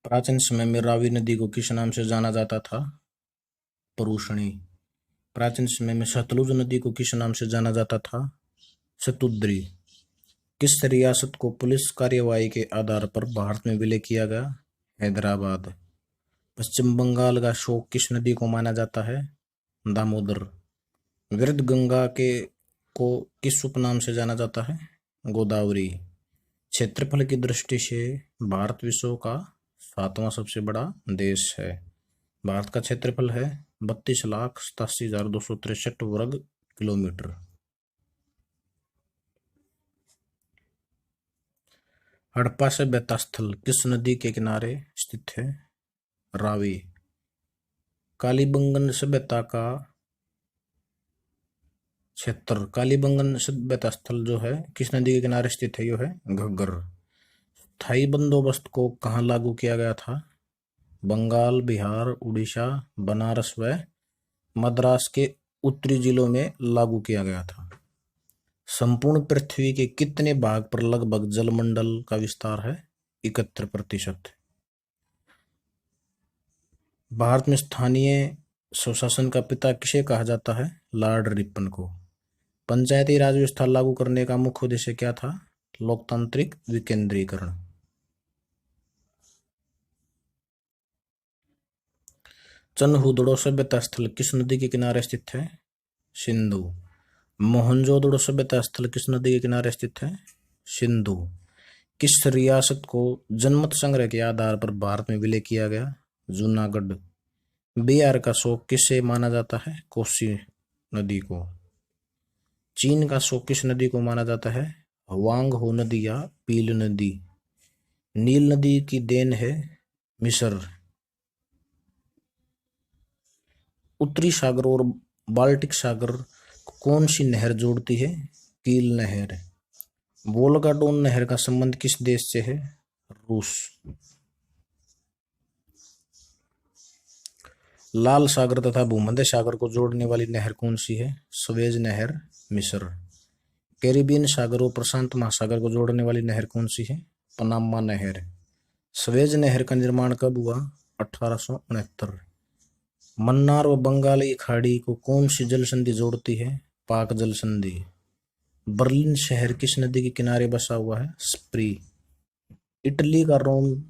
प्राचीन समय में रावी नदी को किस नाम से जाना जाता था? परुषणी। प्राचीन समय में सतलुज नदी को किस नाम से जाना जाता था? शतुद्री। किस रियासत को पुलिस कार्यवाही के आधार पर भारत में विलय किया गया? हैदराबाद। पश्चिम बंगाल का शोक किस नदी को माना जाता है? दामोदर। वृद्ध गंगा के को किस उपनाम से जाना जाता है? गोदावरी। क्षेत्रफल की दृष्टि से भारत विश्व का 7वां सबसे बड़ा देश है। भारत का क्षेत्रफल है 32,87,263 वर्ग किलोमीटर। हड़प्पा सभ्यता स्थल किस नदी के किनारे स्थित है? रावी। कालीबंगन सभ्यता का क्षेत्र, कालीबंगन सभ्यता स्थल जो है किस नदी के किनारे स्थित है? यो है घग्गर। स्थायी बंदोबस्त को कहाँ लागू किया गया था? बंगाल, बिहार, उड़ीसा, बनारस व मद्रास के उत्तरी जिलों में लागू किया गया था। संपूर्ण पृथ्वी के कितने भाग पर लगभग जलमंडल का विस्तार है? 71%। भारत में स्थानीय स्वशासन का पिता किसे कहा जाता है? लॉर्ड रिपन को। पंचायती राज व्यवस्था लागू करने का मुख्य उद्देश्य क्या था? लोकतांत्रिक विकेंद्रीकरण। चन्हुदड़ो सभ्यता स्थल किस नदी के किनारे स्थित है? सिंधु। मोहनजोदड़ो सभ्यता स्थल किस नदी के किनारे स्थित है? सिंधु। किस रियासत को जनमत संग्रह के आधार पर भारत में विलय किया गया? जूनागढ़। बिहार का शोक किसे माना जाता है? कोसी नदी को। चीन का शोक किस नदी को माना जाता है? हुआंगहो नदी या पील नदी। नील नदी की देन है मिस्र। उत्तरी सागर और बाल्टिक सागर कौन सी नहर जोड़ती है? कील नहर। वोल्गा डोन नहर का संबंध किस देश से है? रूस। लाल सागर तथा भूमध्य सागर को जोड़ने वाली नहर कौन सी है? स्वेज नहर, मिस्र। कैरिबियन सागर और प्रशांत महासागर को जोड़ने वाली नहर कौन सी है? पनामा नहर। स्वेज नहर का निर्माण कब हुआ? 1869। मन्नार व बंगाल की खाड़ी को कौन सी जल संधि जोड़ती है? पाक जल संधि। बर्लिन शहर किस नदी के किनारे बसा हुआ है? स्प्री। इटली का रोम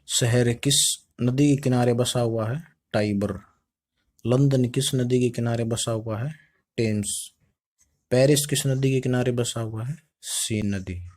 शहर किस नदी के किनारे बसा हुआ है? टाइबर। लंदन किस नदी के किनारे बसा हुआ है? टेम्स। पेरिस किस नदी के किनारे बसा हुआ है? सीन नदी।